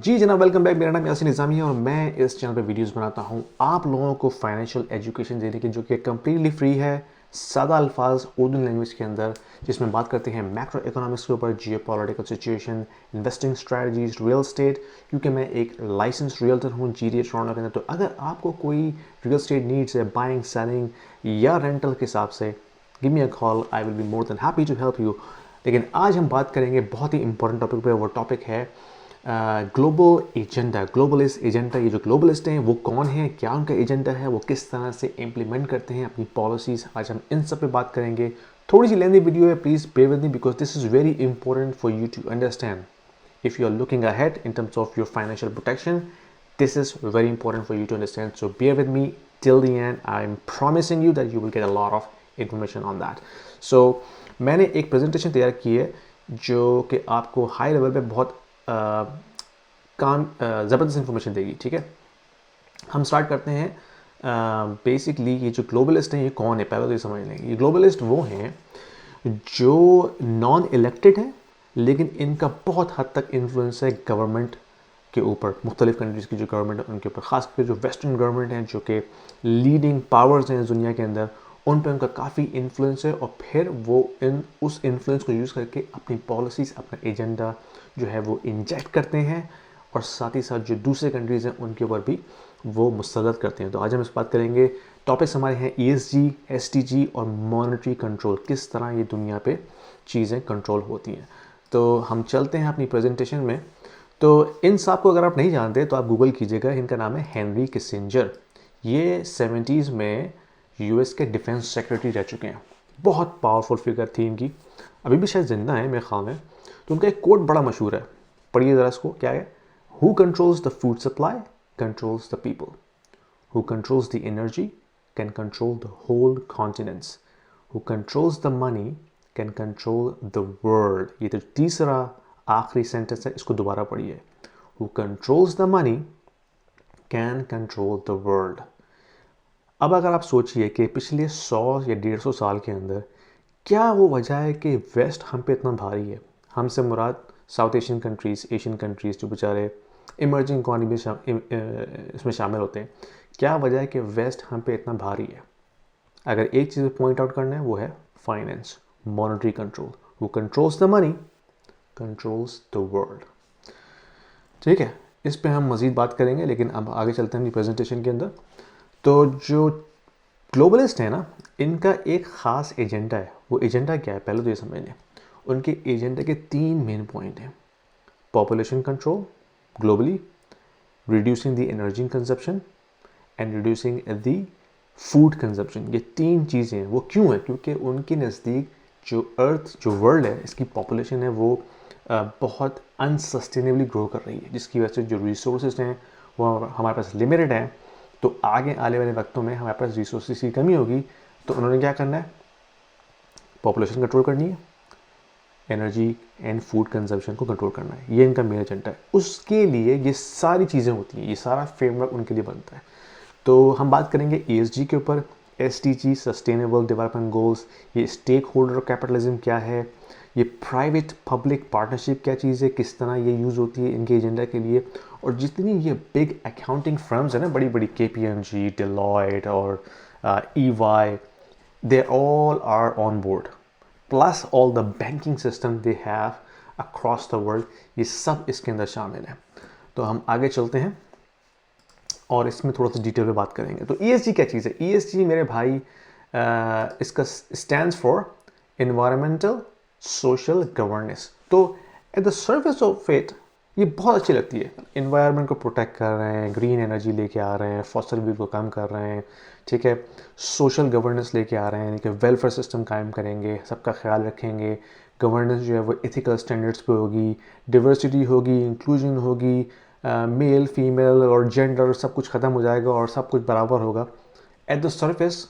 जी जनाब, welcome back. मेरा नाम यासिन निज़ामी है और मैं इस चैनल पे वीडियोस बनाता हूँ आप लोगों को फाइनेंशियल एजुकेशन देने की, जो कि कम्प्लीटली फ्री है, सादा अल्फाज उर्दू लैंग्वेज के अंदर, जिसमें बात करते हैं मैक्रो इकोनॉमिक्स के ऊपर, geopolitical situation, investing strategies, real estate. क्योंकि मैं एक लाइसेंस रियल्टर हूँ GTA टोरंटो के अंदर, तो अगर आपको कोई रियल स्टेट नीड्स है, बाइंग, सेलिंग या रेंटल के हिसाब से, give me a call, I will be more than happy to help you. लेकिन आज हम बात करेंगे बहुत ही इंपॉर्टेंट टॉपिक पे। वो टॉपिक है ग्लोबल एजेंडा, ग्लोबलिस्ट एजेंडा। ये जो ग्लोबलिस्ट हैं वो कौन है, क्या उनका एजेंडा है, वो किस तरह से इम्प्लीमेंट करते हैं अपनी पॉलिसीज़। आज हम इन सब पे बात करेंगे। थोड़ी सी लेंदी वीडियो है, please bear with me because this is very important for you to understand if you are looking ahead in terms of your financial protection. This is very important for you to understand, so bear with me till the end. I'm promising you that you will get a lot of information on that. So मैंने एक presentation तैयार की है जो कि आपको high level पे बहुत ज़बरदस्त इंफॉर्मेशन देगी। ठीक है, हम स्टार्ट करते हैं। बेसिकली ये जो ग्लोबलिस्ट हैं ये कौन है, पहले तो ये समझ लेंगे। ये ग्लोबलिस्ट वो हैं जो नॉन इलेक्टेड हैं, लेकिन इनका बहुत हद तक इन्फ्लुएंस है गवर्नमेंट के ऊपर, मुख्तलिफ कंट्रीज़ की जो गवर्नमेंट है उनके ऊपर, ख़ासकर जो वेस्टर्न गवर्नमेंट हैं, जो कि लीडिंग पावर्स हैं दुनिया के अंदर, उन पर उनका काफ़ी इन्फ्लुएंस है। और फिर वो उस इन्फ्लुएंस को यूज़ करके अपनी पॉलिसीज़, अपना एजेंडा जो है वो इंजेक्ट करते हैं, और साथ ही साथ जो दूसरे कंट्रीज़ हैं उनके ऊपर भी वो मुसल्लत करते हैं। तो आज हम इस बात करेंगे। टॉपिक्स हमारे हैं ESG, SDG और मॉनेटरी कंट्रोल, किस तरह ये दुनिया पे चीज़ें कंट्रोल होती हैं। तो हम चलते हैं अपनी प्रेजेंटेशन में। तो इन सब को अगर आप नहीं जानते तो आप गूगल कीजिएगा। इनका नाम है हेनरी किसिंजर। ये 70s में US के डिफेंस सेक्रेटरी रह चुके हैं। बहुत पावरफुल फिगर थी इनकी, अभी भी शायद जिंदा है मेरे ख्याल में। तो उनका एक कोट बड़ा मशहूर है, पढ़िए ज़रा इसको। क्या है? Who controls the food supply controls the people, who controls the energy can control the whole continents, who controls the money can control the world. ये तो तीसरा आखिरी सेंटेंस है, इसको दोबारा पढ़िए। Who controls the money can control the world. अब अगर आप सोचिए कि पिछले 100 या 150 साल के अंदर क्या वो वजह है कि वेस्ट हम पे इतना भारी है। हमसे मुराद south Asian countries, Asian countries जो बेचारे इमर्जिंग इकॉनमी इसमें शामिल होते हैं। क्या वजह है कि वेस्ट हम पे इतना भारी है? अगर एक चीज़ पॉइंट आउट करना है वो है finance, monetary control. Who controls the money controls the world. ठीक है, इस पे हम मज़ीद बात करेंगे, लेकिन अब आगे चलते हैं अपनी प्रेजेंटेशन के अंदर। तो जो ग्लोबलिस्ट है ना, इनका एक ख़ास एजेंडा है। वो एजेंडा क्या है पहले तो ये समझ लें। उनके एजेंडा के 3 मेन पॉइंट हैं: population control globally, reducing the energy consumption and reducing the food consumption. ये 3 चीज़ें हैं। वो क्यों है? क्योंकि उनके नज़दीक जो अर्थ, जो वर्ल्ड है, इसकी पॉपुलेशन है वो बहुत अनसस्टेनेबली ग्रो कर रही है, जिसकी वजह से जो रिसोर्सेज हैं वो हमारे पास लिमिटेड हैं। तो आगे आने वाले वक्तों में हमारे पास रिसोर्सेज की कमी होगी। तो उन्होंने क्या करना है? पॉपुलेशन कंट्रोल करनी है, एनर्जी एंड फूड कंजप्शन को कंट्रोल करना है। ये इनका मेन एजेंडा है। उसके लिए ये सारी चीज़ें होती हैं, ये सारा फ्रेमवर्क उनके लिए बनता है। तो हम बात करेंगे ESG के ऊपर, SDG सस्टेनेबल डेवलपमेंट गोल्स, ये स्टेक होल्डर कैपिटलिज्म क्या है, ये प्राइवेट पब्लिक पार्टनरशिप क्या चीज़ है, किस तरह ये यूज़ होती है इनके एजेंडा के लिए। और जितनी ये बिग अकाउंटिंग फर्म्स है ना, बड़ी बड़ी KPMG, डेलॉयट और EY, they all are on board, plus all the banking system they have across the world, ये सब इसके अंदर शामिल है। तो हम आगे चलते हैं और इसमें थोड़ा सा डिटेल में बात करेंगे। तो ESG क्या चीज़ है? ESG मेरे भाई, इसका stands for environmental social governance. तो at the surface of it ये बहुत अच्छी लगती है। एनवायरनमेंट को प्रोटेक्ट कर रहे हैं, ग्रीन एनर्जी लेके आ रहे हैं, फॉसिल फ्यूल को कम कर रहे हैं, ठीक है, सोशल गवर्नेंस लेके आ रहे हैं, यानी कि वेलफेयर सिस्टम कायम करेंगे, सबका ख्याल रखेंगे। गवर्नेंस जो है वो एथिकल स्टैंडर्ड्स पे होगी, डिवर्सिटी होगी, इंक्लूजन होगी, मेल फीमेल और जेंडर सब कुछ ख़त्म हो जाएगा और सब कुछ बराबर होगा। Eight the surface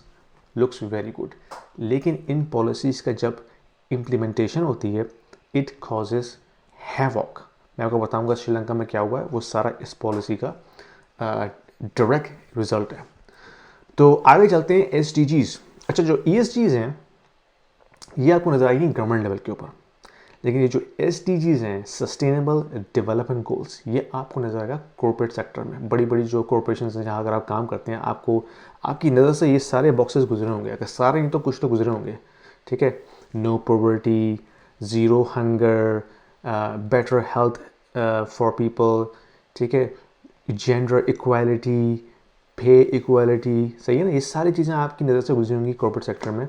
looks very good, लेकिन इन पॉलिसीज़ का जब इम्प्लीमेंटेशन होती है इट कॉजेज़ हैवॉक। मैं आपको बताऊंगा श्रीलंका में क्या हुआ है, वो सारा इस पॉलिसी का डायरेक्ट रिजल्ट है। तो आगे चलते हैं SDGs। अच्छा, जो ESGs हैं ये आपको नजर आएगी गवर्नमेंट लेवल के ऊपर, लेकिन ये जो SDGs हैं, सस्टेनेबल डेवलपमेंट गोल्स, ये आपको नजर आएगा कॉर्पोरेट सेक्टर में। बड़ी बड़ी जो कॉर्पोरेशन हैं जहाँ अगर आप काम करते हैं, आपको आपकी नज़र से ये सारे बॉक्सेस गुजरे होंगे, अगर सारे नहीं तो कुछ तो गुजरे होंगे, ठीक है। No poverty, zero hunger, better health for people, ठीक है, जेंडर इक्वालिटी, पे इक्वालिटी, सही है ना। ये सारी चीज़ें आपकी नज़र से गुजरी होंगी कॉर्पोरेट सेक्टर में।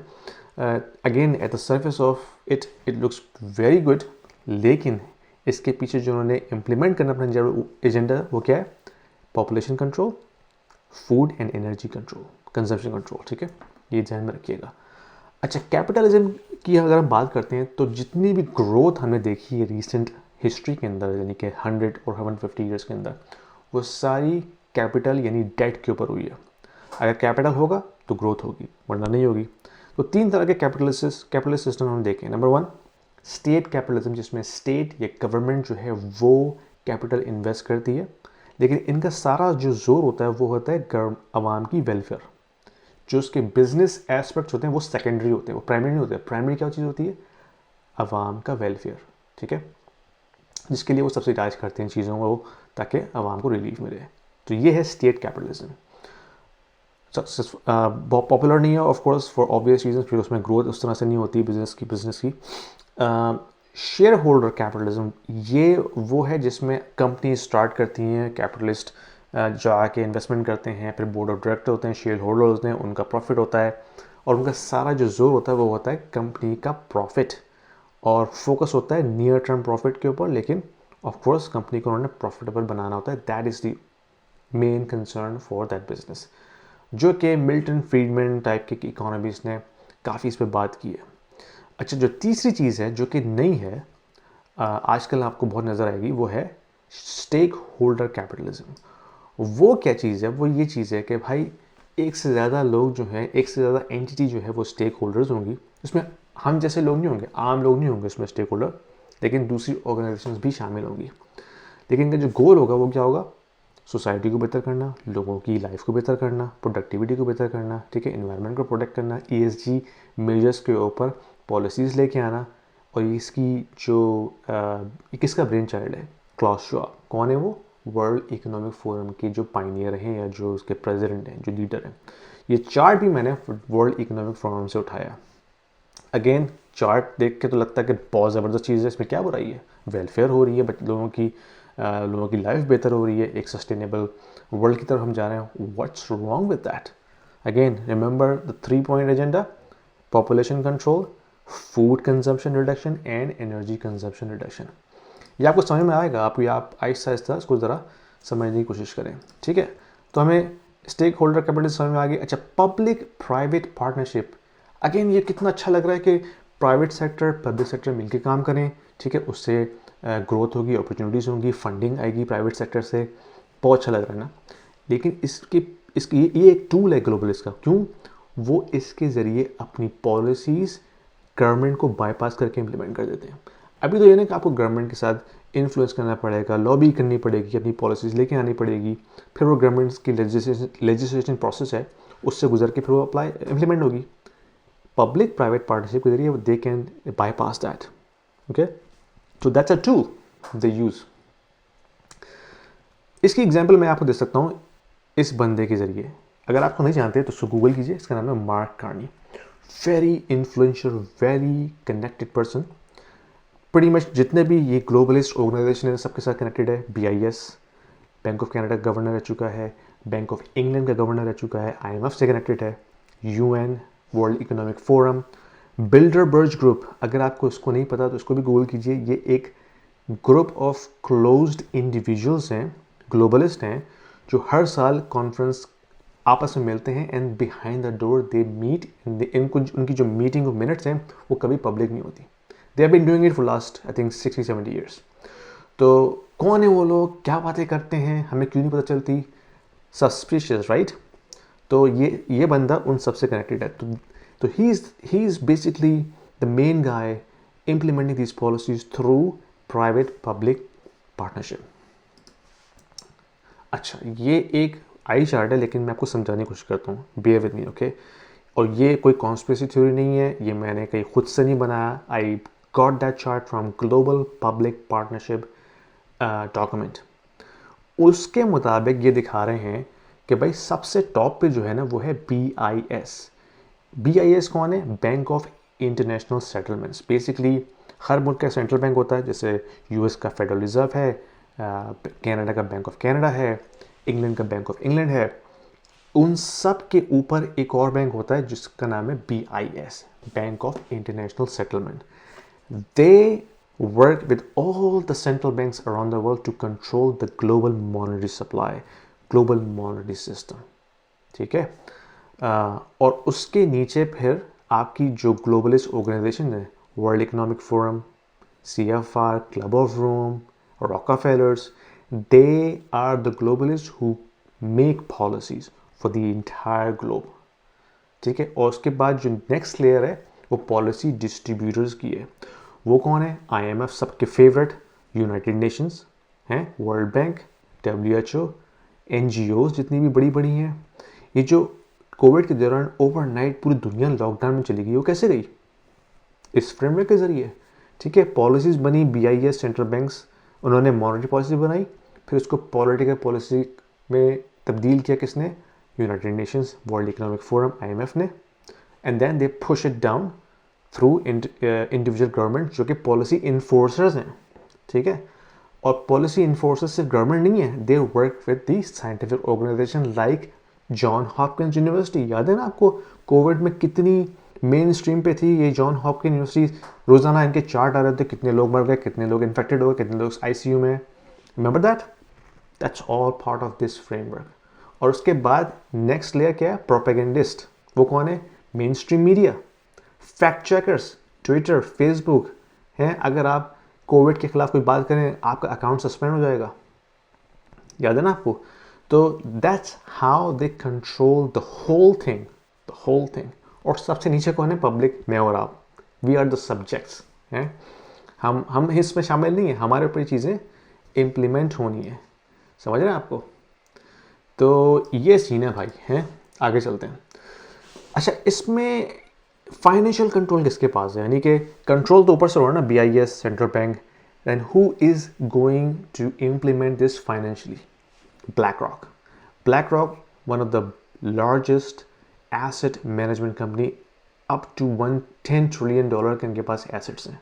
Again eight the surface of it looks very good, लेकिन इसके पीछे जो उन्होंने इम्प्लीमेंट करना अपना एजेंडा वो क्या है? Population control, food and energy control, consumption control, ठीक है, ये ध्यान में रखिएगा। अच्छा, कैपिटलिज्म की अगर हम बात करते हैं तो जितनी भी ग्रोथ हमने देखी है रिसेंट हिस्ट्री के अंदर, यानी कि 100 और 150 ईयर्स के अंदर, वो सारी कैपिटल यानी डेट के ऊपर हुई है। अगर कैपिटल होगा तो ग्रोथ होगी, वरना नहीं होगी। तो 3 तरह के कैपिटलिस्ट सिस्टम हम देखें। नंबर 1, स्टेट कैपिटलिज्म, जिसमें स्टेट या गवर्नमेंट जो है वो कैपिटल इन्वेस्ट करती है, लेकिन इनका सारा जो जोर होता है वो होता है आवाम की वेलफेयर। जो उसके बिजनेस एस्पेक्ट्स होते हैं वो सेकेंडरी होते हैं, वो प्राइमरी नहीं होते। प्राइमरी क्या चीज़ होती है? आवाम का वेलफेयर, ठीक है, जिसके लिए वो सब्सिडाइज करते हैं चीज़ों को ताकि आवाम को रिलीफ मिले। तो ये है स्टेट कैपिटलिज्म। बहुत पॉपुलर नहीं है of course for obvious reason, फिर उसमें ग्रोथ उस तरह से नहीं होती बिजनेस की। शेयर होल्डर कैपिटलिज्म, ये वो है जिसमें कंपनी स्टार्ट करती हैं, कैपिटलिस्ट जो आके इन्वेस्टमेंट करते हैं, फिर बोर्ड ऑफ डायरेक्टर होते हैं, शेयर होल्डर होते हैं, उनका प्रॉफिट होता है और उनका सारा जो जोर होता है वो होता है कंपनी का प्रॉफिट, और फोकस होता है नियर टर्म प्रॉफिट के ऊपर। लेकिन ऑफ कोर्स कंपनी को उन्होंने प्रॉफिटेबल बनाना होता है, that is the main concern for that business, जो कि मिल्टन फ्रीडमैन टाइप के इकोनॉमिस्ट ने काफ़ी इस पर बात की है। अच्छा, जो तीसरी चीज़ है जो कि नहीं है, आजकल आपको बहुत नज़र आएगी, वो है स्टेक होल्डर कैपिटलिज्म। वो क्या चीज़ है? वो ये चीज़ है कि भाई एक से ज़्यादा लोग जो हैं, एक से ज़्यादा एंटिटी जो है वो स्टेक होल्डर्स होंगी। उसमें हम जैसे लोग नहीं होंगे, आम लोग नहीं होंगे उसमें स्टेक होल्डर, लेकिन दूसरी ऑर्गेनाइजेशंस भी शामिल होंगी। लेकिन इनका जो गोल होगा वो क्या होगा? सोसाइटी को बेहतर करना, लोगों की लाइफ को बेहतर करना, प्रोडक्टिविटी को बेहतर करना, ठीक है, इन्वायरमेंट को प्रोटेक्ट करना, ESG मेजर्स के ऊपर पॉलिसीज़ लेके आना। और इसकी जो किसका ब्रेन चाइल्ड है? Klaus Schwab. कौन है वो? वर्ल्ड इकोनॉमिक फोरम के जो पाइनियर हैं या जो उसके प्रेसिडेंट हैं, जो लीडर हैं। ये चार्ट भी मैंने वर्ल्ड इकोनॉमिक फोरम से उठाया। अगेन चार्ट देख के तो लगता है कि बहुत ज़बरदस्त चीज़ है, इसमें क्या बुराई है? वेलफेयर हो रही है, बट लोगों की लाइफ बेहतर हो रही है, एक सस्टेनेबल वर्ल्ड की तरफ हम जा रहे हैं। What's wrong with that? Again remember the 3 point agenda: population control, food consumption reduction and energy consumption reduction. ये आपको समझ में आएगा, आप आहिस्ता आहिस्ता इसको ज़रा समझने की कोशिश करें, ठीक है। तो हमें स्टेक होल्डर कैपिटलिज्म समझ में आ गई। अच्छा, पब्लिक प्राइवेट पार्टनरशिप, अगेन ये कितना अच्छा लग रहा है कि प्राइवेट सेक्टर पब्लिक सेक्टर मिलकर काम करें, ठीक है, उससे ग्रोथ होगी, अपॉर्चुनिटीज़ होंगी, फंडिंग आएगी प्राइवेट सेक्टर से, बहुत अच्छा लग रहा है ना। लेकिन इसकी ये एक टूल है ग्लोबलिस्ट का। क्यों? वो इसके ज़रिए अपनी पॉलिसीज़ गवर्नमेंट को बाईपास करके इम्प्लीमेंट कर देते हैं। अभी तो ये नहीं कि आपको गवर्नमेंट के साथ इन्फ्लुएंस करना पड़ेगा, लॉबी करनी पड़ेगी, अपनी पॉलिसीज़ लेके आनी पड़ेगी, फिर वो गवर्नमेंट की लेजिस्लेशन प्रोसेस है उससे गुजर के फिर वो इम्प्लीमेंट होगी। पब्लिक प्राइवेट पार्टनरशिप के जरिए they can bypass that, okay. तो that's a tool they use. इसकी एग्जांपल मैं आपको दे सकता हूँ इस बंदे के ज़रिए। अगर आपको नहीं जानते तो उसको गूगल कीजिए, इसका नाम है mark Carney. Very influential, very connected person. pretty much जितने भी ये ग्लोबलिस्ट ऑर्गेनाइजेशन है सबके साथ कनेक्टेड है। BIS, बैंक ऑफ कनाडा का गवर्नर रह चुका है, बैंक ऑफ इंग्लैंड का गवर्नर रह चुका है, IMF से कनेक्टेड है, UN, world economic forum, Bilderberg group. अगर आपको इसको नहीं पता तो इसको भी गूगल कीजिए। ये एक ग्रुप ऑफ क्लोज्ड इंडिविजुअल्स हैं, ग्लोबलिस्ट हैं, जो हर साल कॉन्फ्रेंस आपस में मिलते हैं and behind the door they meet. उनकी जो मीटिंग ऑफ मिनट्स हैं वो कभी पब्लिक नहीं होती। They have been doing it for last I think 60-70 years. तो कौन है वो लोग, क्या बातें करते हैं, हमें क्यों नहीं पता चलती? Suspicious, right? तो ये बंदा उन सबसे कनेक्टेड है। तो he is basically the main guy implementing this policies through private public partnership. अच्छा, ये एक आई चार्ट है, लेकिन मैं आपको समझाने की कोशिश करता हूँ, बेयर विद मी, ओके। और ये कोई कॉन्स्पिरेसी थ्योरी नहीं है, ये मैंने कहीं खुद से नहीं बनाया। I got that chart from global public partnership document. उसके मुताबिक ये दिखा रहे हैं कि भाई सबसे टॉप पे जो है ना वो है BIS। BIS कौन है? Bank of international settlements. Basically हर मुल्क का सेंट्रल बैंक होता है, जैसे US का फेडरल रिजर्व है, कनाडा का बैंक ऑफ कनाडा है, इंग्लैंड का बैंक ऑफ इंग्लैंड है। उन सब के ऊपर एक और बैंक होता है जिसका नाम है BIS, bank of international settlement. They work with all the central banks around the world to control the global monetary supply, global monetary system। ठीक है। और उसके नीचे फिर आपकी जो ग्लोबलिस्ट ऑर्गेनाइजेशन है, world economic forum, CFR, club of Rome, Rockefellers, they are the globalist who make policies for the entire globe. ठीक है। और उसके बाद जो नेक्स्ट लेयर है वो पॉलिसी डिस्ट्रीब्यूटर्स की है। वो कौन है? IMF सबके फेवरेट, यूनाइटेड नेशंस हैं, वर्ल्ड बैंक, WHO, NGOs जितनी भी बड़ी बड़ी हैं। ये जो कोविड के दौरान ओवरनाइट पूरी दुनिया लॉकडाउन में चली गई, वो कैसे गई? इस फ्रेमवर्क के जरिए। ठीक है। पॉलिसीज बनी, BIS सेंट्रल बैंक्स, उन्होंने मॉनेटरी पॉलिसी बनाई, फिर उसको पॉलिटिकल पॉलिसी में तब्दील किया किसने? United Nations, world economic forum, IMF ने। And then they push it down through individual government जो कि पॉलिसी इन्फोर्सर्स हैं। ठीक है। और पॉलिसी इन्फोर्सर्स सिर्फ गवर्नमेंट नहीं है, they work with the scientific organisation like John Hopkins university. याद है ना आपको कोविड में कितनी मेन स्ट्रीम पे थी ये जॉन हॉपकिंस यूनिवर्सिटी? रोजाना इनके चार्ट आ रहे थे, कितने लोग मर गए, कितने लोग इन्फेक्टेड हो गए, कितने लोग ICU में। Remember that? That's all part of this framework. और उसके बाद नेक्स्ट लेयर क्या है? प्रोपेगेंडिस्ट। वो कौन है? Main stream media, fact checkers, Twitter, Facebook हैं। अगर आप कोविड के खिलाफ कोई बात करें आपका अकाउंट सस्पेंड हो जाएगा। याद है ना आपको? तो that's how they control the whole thing, the whole thing. और सबसे नीचे कौन है? पब्लिक, मैं और आप। वी आर द सब्जेक्ट्स हैं। हम इसमें शामिल नहीं है, हमारे ऊपर चीज़ें इम्प्लीमेंट होनी है। समझ रहे हैं आपको? तो ये सीन है भाई, हैं। आगे चलते हैं। अच्छा, इसमें फाइनेंशियल कंट्रोल किसके पास है? यानी कि कंट्रोल तो ऊपर से हो रहा है ना, BIS central bank. Then who is going to implement this financially? BlackRock। BlackRock, one of the largest asset management company, up to $10 trillion के इनके पास एसेट्स हैं।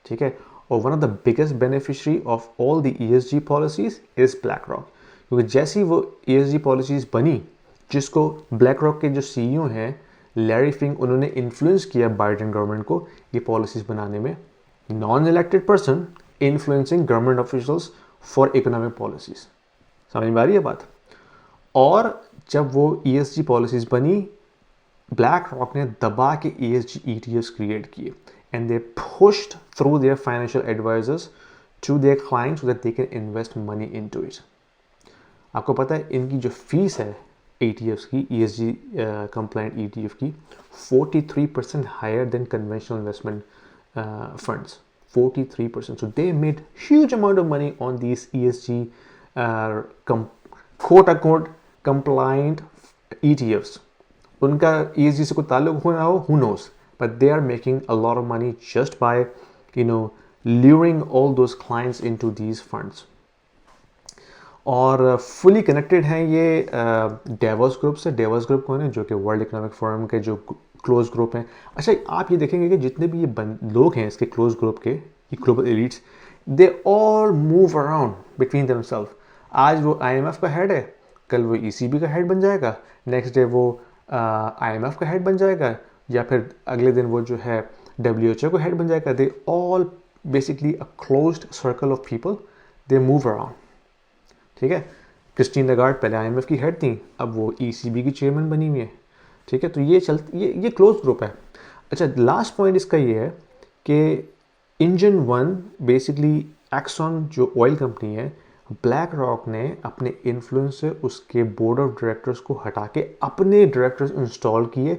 ठीक है। और one of the biggest beneficiary of all the ESG policies is BlackRock। क्योंकि जैसी वो ESG पॉलिसीज बनी, जिसको BlackRock के जो CEO हैं लैरी फिंक, उन्होंने इन्फ्लुएंस किया बाइडेन गवर्नमेंट को ये पॉलिसीज बनाने में। Non elected person influencing government officials for economic policies. समझ में आ रही है बात? और जब वो ESG पॉलिसीज बनी, BlackRock ने दबा के ESG ETFs क्रिएट किए and they pushed through their financial advisors to their clients so that they can invest money into it. आपको पता है इनकी जो फीस है ETFs की, ESG compliant ETF की, 43% higher than conventional investment funds। 43%। So they made huge amount of money on these ESG quote unquote compliant ETFs। उनका ESG से कोई ताल्लुक हो ना हो, who knows, but they are making a lot of money just by luring all those clients into these funds। और fully connected हैं ये डेवोस ग्रुप से। डेवोस ग्रुप कौन है? जो कि वर्ल्ड इकोनॉमिक फोरम के जो क्लोज ग्रुप हैं। अच्छा, आप ये देखेंगे कि जितने भी ये लोग हैं इसके क्लोज ग्रुप के, ये global elites, they all move around between themself. आज वो IMF का हेड है, कल वो ECB का हेड बन जाएगा, नेक्स्ट डे वो IMF का हेड बन जाएगा, या फिर अगले दिन वो जो है WHO का हेड बन जाएगा। They all basically a closed circle of people, they move around. ठीक है। क्रिस्टीन लगार्ड पहले IMF की हेड थी, अब वो ECB की चेयरमैन बनी हुई है। ठीक है। तो ये क्लोज ग्रुप है। अच्छा, लास्ट पॉइंट इसका ये है कि इंजन वन बेसिकली एक्सॉन जो ऑयल कंपनी है, BlackRock ने अपने इन्फ्लुएंस से उसके बोर्ड ऑफ डायरेक्टर्स को हटा के अपने डायरेक्टर्स इंस्टॉल किए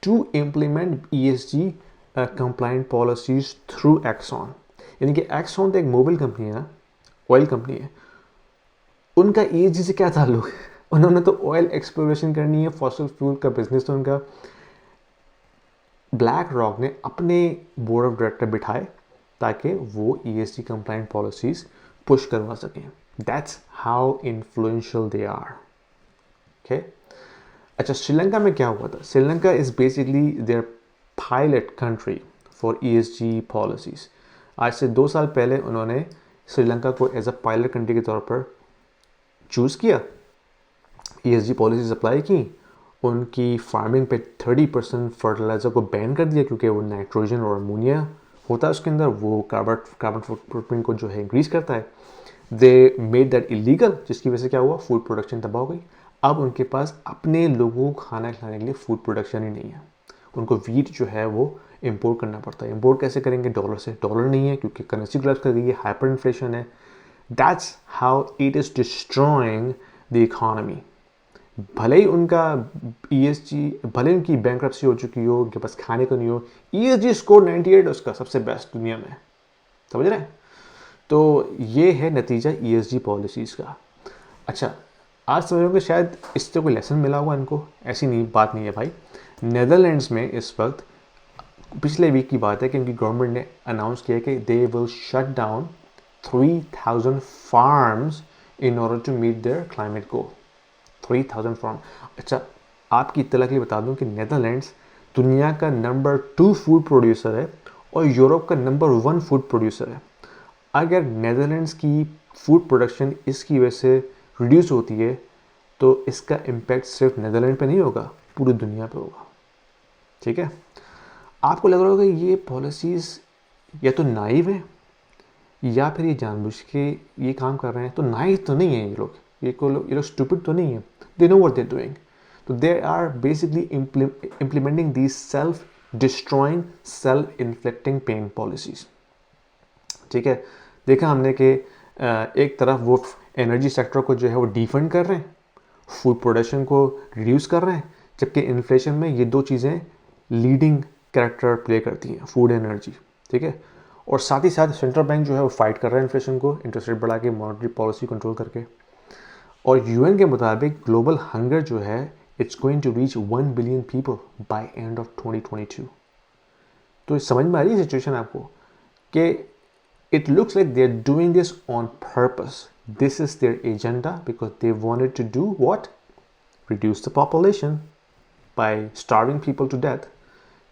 to implement ESG compliant policies through Exxon. यानी कि एक्सॉन तो एक मोबाइल कंपनी है ना, ऑयल कंपनी है, उनका ESG से क्या ताल्लुक? उन्होंने तो ऑयल एक्सप्लोरेशन करनी है, फॉसिल फ्यूल का बिजनेस तो उनका। ब्लैक रॉक ने अपने बोर्ड ऑफ डायरेक्टर बिठाए ताकि वो ESG कंप्लाइंट पॉलिसीज पुश करवा सकें. That's how influential they are. Okay. अच्छा, श्रीलंका में क्या हुआ था? Sri Lanka is basically their pilot country for ESG policies. आज से 2 साल पहले उन्होंने श्रीलंका को एज अ पायलट कंट्री के तौर पर चूज़ किया, ESG पॉलिसीज अप्लाई की, उनकी फार्मिंग पे 30% फर्टिलाइज़र को बैन कर दिया क्योंकि वो नाइट्रोजन और अमोनिया होता है उसके अंदर, वो कार्बन फुटप्रिंट को जो है इंक्रीज करता है. दे मेड दैट इलीगल, जिसकी वजह से क्या हुआ, फूड प्रोडक्शन तबाह हो गई. अब उनके पास अपने लोगों को खाना खिलाने के लिए फूड प्रोडक्शन ही नहीं है. उनको वीट जो है वो इंपोर्ट करना पड़ता है. इंपोर्ट कैसे करेंगे? डॉलर से. डॉलर नहीं है क्योंकि करेंसी कोलैप्स कर गई है, हाइपर इन्फ्लेशन है. That's how it is destroying the economy. भले ही उनका ESG, भले उनकी बैंक्रप्सी हो चुकी हो, उनके पास खाने को नहीं हो, ESG स्कोर 98 उसका सबसे बेस्ट दुनिया में. समझ रहे हैं? तो ये है नतीजा ESG पॉलिसीज़ का. अच्छा, आज समझोगे शायद इससे कोई लेसन मिला होगा इनको. ऐसी नहीं बात नहीं है भाई. नेदरलैंड्स में इस वक्त, पिछले वीक की बात है कि इनकी गवर्नमेंट ने अनाउंस किया कि they will shut down 3000 farms in order to meet their climate goal. 3000 farm. अच्छा, आपकी इत्तला के लिए बता दूं कि नेदरलैंड्स दुनिया का नंबर 2 फूड प्रोड्यूसर है और यूरोप का नंबर 1 फूड प्रोड्यूसर है. अगर नेदरलैंड्स की फूड प्रोडक्शन इसकी वजह से रिड्यूस होती है तो इसका इम्पैक्ट सिर्फ नेदरलैंड पे नहीं होगा, पूरी दुनिया पे होगा. ठीक है. आपको लग रहा होगा ये पॉलिसीज़ या तो नाइव है या फिर ये जानबूझ के ये काम कर रहे हैं. तो नाइव तो नहीं है ये लोग, ये लोग स्टूपिड तो नहीं है. They know what they doing. तो they are basically implementing these self destroying, self inflicting pain policies. ठीक है. देखा हमने कि एक तरफ वो एनर्जी सेक्टर को जो है वो डिफंड कर रहे हैं, फूड प्रोडक्शन को रिड्यूस कर रहे हैं, जबकि इन्फ्लेशन में ये 2 चीज़ें लीडिंग कैरेक्टर प्ले करती हैं, फूड एनर्जी. ठीक है. और साथ ही साथ सेंट्रल बैंक जो है वो फाइट कर रहा है इन्फ्लेशन को, इंटरेस्ट रेट बढ़ा के, मॉनेटरी पॉलिसी कंट्रोल करके. और UN के मुताबिक ग्लोबल हंगर जो है it's going to reach 1 billion people by end of 2022. तो समझ में आ रही है सिचुएशन आपको कि it looks like they're doing this on purpose. This is their agenda because they wanted to do what? Reduce the population by starving people to death,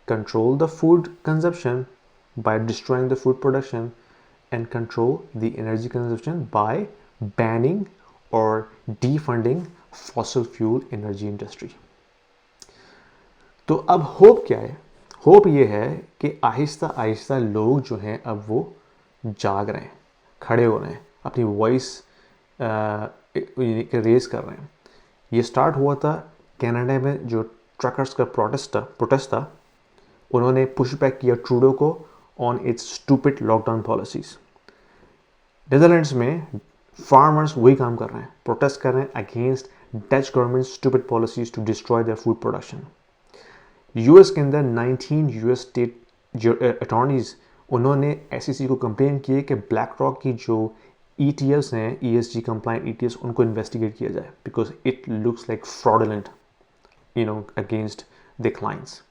control the food consumption by destroying the food production, and control the energy consumption by banning or defunding fossil fuel energy industry. तो अब hope क्या है? Hope ये है कि आहिस्ता आहिस्ता लोग जो हैं अब वो जाग रहे हैं, खड़े हो रहे हैं, अपनी वॉइस रेज कर रहे हैं. ये स्टार्ट हुआ था कनाडा में, जो ट्रकर्स का प्रोटेस्ट था. उन्होंने पुश बैक किया ट्रूडो को on its stupid lockdown policies. Netherlands में फार्मर्स वही काम कर रहे हैं, प्रोटेस्ट कर रहे हैं against Dutch government stupid policies to destroy their food production. US के अंदर 19 US स्टेट अटॉर्नीज उन्होंने SEC को कंप्लेन किए कि ब्लैक रॉक की जो ETS हैं, ESG कंप्लाइंट ETS, उनको इन्वेस्टिगेट किया जाए because it looks like fraudulent against the clients.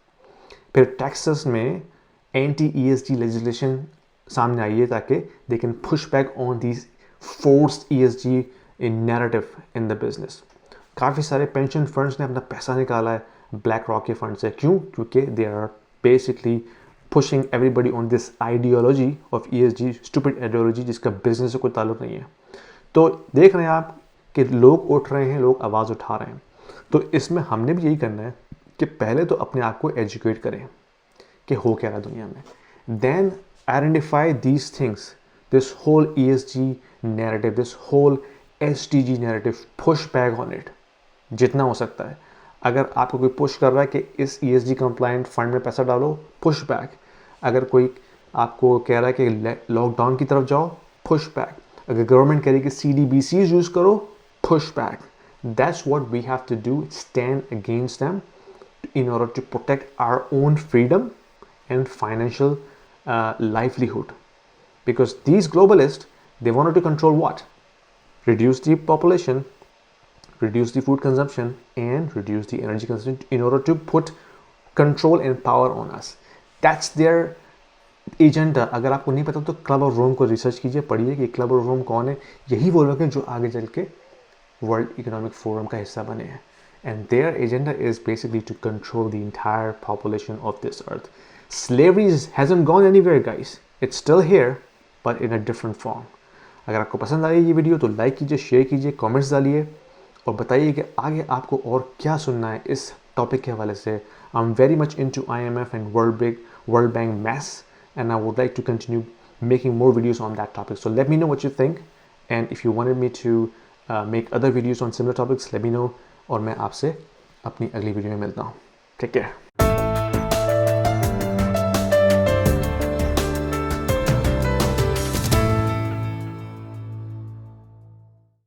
फिर टेक्सास में anti-ESG लेजिस्लेशन सामने आई है ताकि they can push back on these forced ESG narrative in the business. काफ़ी सारे पेंशन फंड्स ने अपना पैसा निकाला है ब्लैक रॉक के फंड से. क्यों? क्योंकि they are basically pushing everybody on this ideology of ESG, stupid ideology जिसका बिजनेस से कोई ताल्लुक नहीं है. तो देख रहे हैं आप कि लोग उठ रहे हैं, लोग आवाज़ उठा रहे हैं. तो इसमें हमने भी यही करना है कि पहले तो अपने आप को एजुकेट करें कि हो क्या रहा है दुनिया में. Then identify these things, this whole ESG narrative, this whole SDG narrative, push back on it जितना हो सकता है. अगर आपको कोई पुश कर रहा है कि इस ESG कंप्लाइंट फंड में पैसा डालो, पुश बैक. अगर कोई आपको कह रहा है कि लॉकडाउन की तरफ जाओ, पुश बैक. अगर गवर्नमेंट कह रही है कि CDBCs यूज़ करो, push back. That's what we have to do, stand against them in order to protect our own freedom and financial livelihood. Because these globalists, they wanted to control what? Reduce the population, reduce the food consumption, and reduce the energy consumption in order to put control and power on us. That's their agenda. अगर आपको नहीं पता तो club of रोम को research कीजिए, पढ़िए कि club of रोम कौन है। यही वो लोग हैं जो आगे चल के वर्ल्ड इकोनॉमिक फोरम का हिस्सा बने हैं। And their agenda is basically to control the entire population of this earth. Slavery hasn't gone anywhere guys, it's still here but in a different form. अगर आपको पसंद आई ये वीडियो तो लाइक कीजिए, शेयर कीजिए, कमेंट्स डालिए और बताइए कि आगे आपको और क्या सुनना है इस टॉपिक के हवाले से। I am very much into IMF and World Bank mass, and I would like to continue making more videos on that topic. So let me know what you think, and if you wanted me to make other videos on similar topics, let me know, और मैं आपसे अपनी अगली video में मिलता हूँ। Take care.